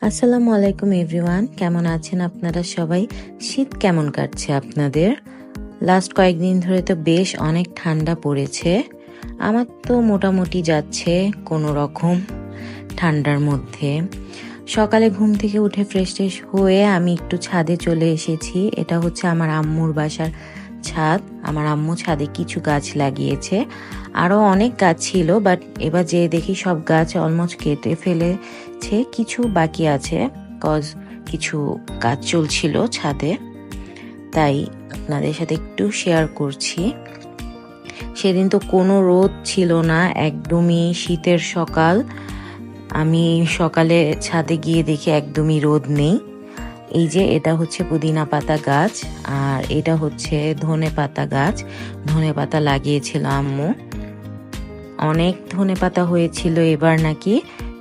আসসালামু আলাইকুম এভরিওয়ান, কেমন আছেন আপনারা সবাই? শীত কেমন কাটছে আপনাদের? লাস্ট কয়েকদিন ধরে তো বেশ অনেক ঠান্ডা পড়েছে। আমার তো মোটামুটি যাচ্ছে কোনো রকম ঠান্ডার মধ্যে। সকালে ঘুম থেকে উঠে ফ্রেশ ট্রেশ হয়ে আমি একটু ছাদে চলে এসেছি। এটা হচ্ছে আমার আম্মুর বাসার ছাদ। আমার আম্মু ছাদে কিছু গাছ লাগিয়েছে, আরও অনেক গাছ ছিল, বাট এবার যে দেখি সব গাছ অলমোস্ট কেটে ফেলেছে, কিছু বাকি আছে কজ কিছু কাজ চলছিল ছাদে, তাই আপনাদের সাথে একটু শেয়ার করছি। সেদিন তো কোনো রোদ ছিল না, একদমই শীতের সকাল। আমি সকালে ছাদে গিয়ে দেখি একদমই রোদ নেই। এই যে এটা হচ্ছে পুদিনা পাতা গাছ, আর এটা হচ্ছে ধনে পাতা গাছ। ধনে পাতা লাগিয়েছিল আম্মু, অনেক ধনে পাতা হয়েছিল এবার, নাকি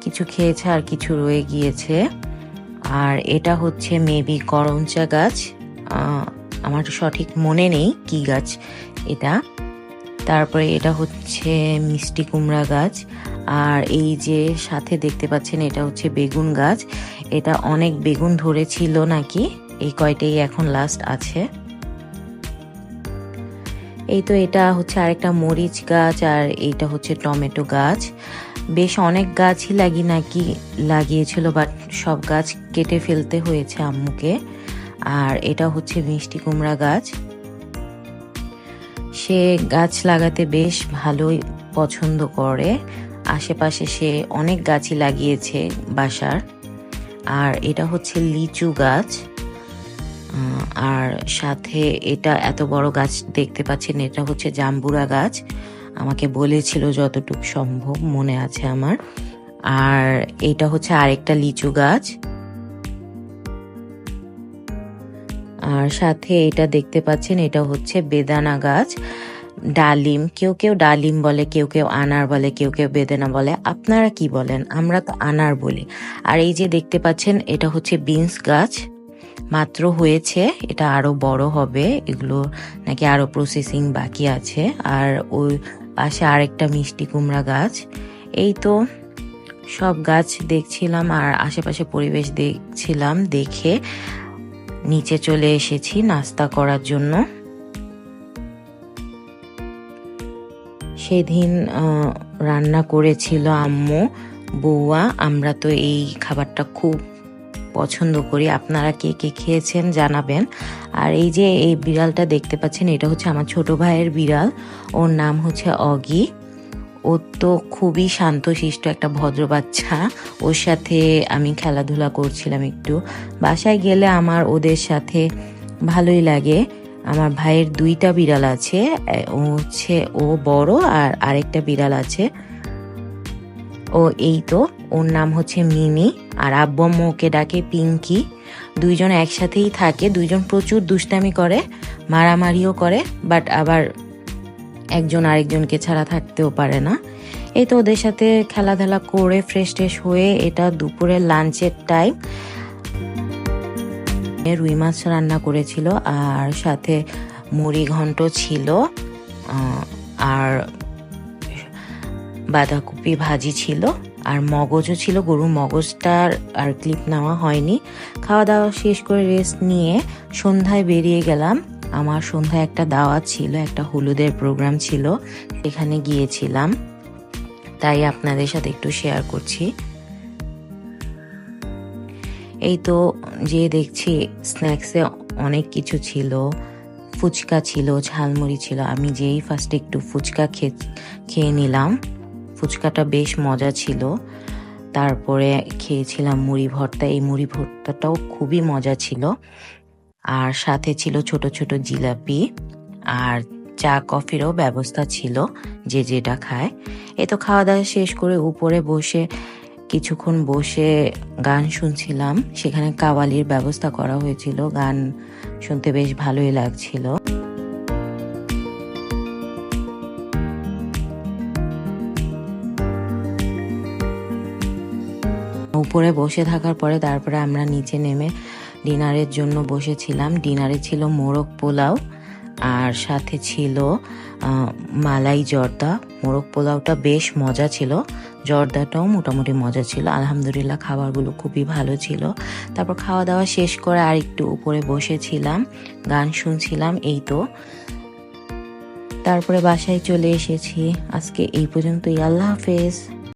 কিছু খেয়েছে আর কিছু রয়ে গিয়েছে। আর এটা হচ্ছে মেবি করমচা গাছ, আমার সঠিক মনে নেই কি গাছ এটা। তারপরে এটা হচ্ছে মিষ্টি কুমড়া গাছ, আর এই যে সাথে দেখতে পাচ্ছেন এটা হচ্ছে বেগুন গাছ। এটা অনেক বেগুন ধরেছিল নাকি, এই কয়টাই এখন লাস্ট আছে। এই তো এটা হচ্ছে আরেকটা মরিচ গাছ, আর এইটা হচ্ছে টমেটো গাছ। বেশ অনেক গাছই লাগিয়েছিল, বাট সব গাছ কেটে ফেলতে হয়েছে আম্মুকে। আর এটা হচ্ছে মিষ্টি কুমড়া গাছ। সে গাছ লাগাতে বেশ ভালোই পছন্দ করে, আশেপাশে সে অনেক গাছই লাগিয়েছে বাসার। আর এটা হচ্ছে লিচু গাছ, আর সাথে এটা এত বড় গাছ দেখতে পাচ্ছেন, এটা হচ্ছে জাম্বুরা গাছ। আমাকে বলেছিল যতটুকু সম্ভব মনে আছে আমার। আর এটা হচ্ছে আরেকটা লিচু গাছ, আর সাথে এটা দেখতে পাচ্ছেন এটা হচ্ছে বেদানা গাছ। ডালিম, কেউ কেউ ডালিম বলে, কেউ কেউ আনার বলে, কেউ কেউ বেদানা বলে। আপনারা কি বলেন? আমরা তো আনার বলি। আর এই যে দেখতে পাচ্ছেন এটা হচ্ছে বিনস গাছ, মাত্র হয়েছে, এটা আরো বড় হবে, এগুলো নাকি আরো প্রসেসিং বাকি আছে। আর ওই পাশে আরেকটা মিষ্টি কুমড়া গাছ। এই তো সব গাছ দেখছিলাম আর আশেপাশে পরিবেশ দেখছিলাম, দেখে নিচে চলে এসেছি নাস্তা করার জন্য। সেদিন রান্না করেছিল আম্মু বৌয়া। আমরা তো এই খাবারটা খুব পছন্দ করি, আপনারা কে কে খেয়েছেন জানাবেন। আর এই যে এই বিড়ালটা দেখতে পাচ্ছেন, এটা হচ্ছে আমার ছোট ভাইয়ের বিড়াল, ওর নাম হচ্ছে অগি। ও তো খুবই শান্তশিষ্ট একটা ভদ্র বাচ্চা। ওর সাথে আমি খেলাধুলা করছিলাম একটু। বাসায় গেলে আমার ওদের সাথে ভালোই লাগে। আমার ভাইয়ের দুইটা বিড়াল আছে, ও বড়, আর আরেকটা বিড়াল আছে, ও এই তো ওর নাম হচ্ছে মিনি, আর আব্বু আম্মু ওকে ডাকে পিঙ্কি। দুইজন একসাথেই থাকে, দুইজন প্রচুর দুষ্টামি করে, মারামারিও করে, বাট আবার একজন আরেকজনকে ছাড়া থাকতেও পারে না। এই তো ওদের সাথে খেলাধুলা করে ফ্রেশ ট্রেশ হয়ে, এটা দুপুরের লাঞ্চের টাইম। রুই মাছ রান্না করেছিল, আর সাথে মুড়ি ঘন্ট ছিল, আর বাঁধাকপি ভাজি ছিল, আর মগজও ছিল, গরুর মগজটার আর ক্লিপ নেওয়া হয়নি। খাওয়া দাওয়া শেষ করে রেস্ট নিয়ে সন্ধ্যায় বেরিয়ে গেলাম। আমার সন্ধ্যায় একটা দাওয়াত ছিল, একটা হলুদের প্রোগ্রাম ছিল, সেখানে গিয়েছিলাম, তাই আপনাদের সাথে একটু শেয়ার করছি। এই তো যে দেখছি স্ন্যাক্সে অনেক কিছু ছিল, ফুচকা ছিল, ঝালমুড়ি ছিল। আমি যেই ফার্স্টে একটু ফুচকা খেয়ে নিলাম, ফুচকাটা বেশ মজা ছিল। তারপরে খেয়েছিলাম মুড়ি ভর্তা, এই মুড়ি ভর্তাটাও খুবই মজা ছিল। আর সাথে ছিল ছোট ছোট জিলাপি, আর চা কফিরও ব্যবস্থা ছিল, যে যেটা খায়। এই তো খাওয়া দাওয়া শেষ করে উপরে বসে কিছুক্ষণ বসে গান শুনছিলাম। সেখানে কাওয়ালির ব্যবস্থা করা হয়েছিল, গান শুনতে বেশ ভালোই লাগছিল। উপরে বসে থাকার পরে তারপরে আমরা নিচে নেমে ডিনারের জন্য বসেছিলাম। ডিনারে ছিল মোরগ পোলাও, আর সাথে ছিল মালাই জর্দা। মোরগ পোলাওটা বেশ মজা ছিল, জর্দাটাও মোটামুটি মজা ছিল। আলহামদুলিল্লাহ খাবারগুলো খুবই ভালো ছিল। তারপর খাওয়া দাওয়া শেষ করে আর একটু উপরে বসেছিলাম, গান শুনছিলাম, এই তো। তারপরে বাসায় চলে এসেছি। আজকে এই পর্যন্তই। আল্লাহ হাফেজ।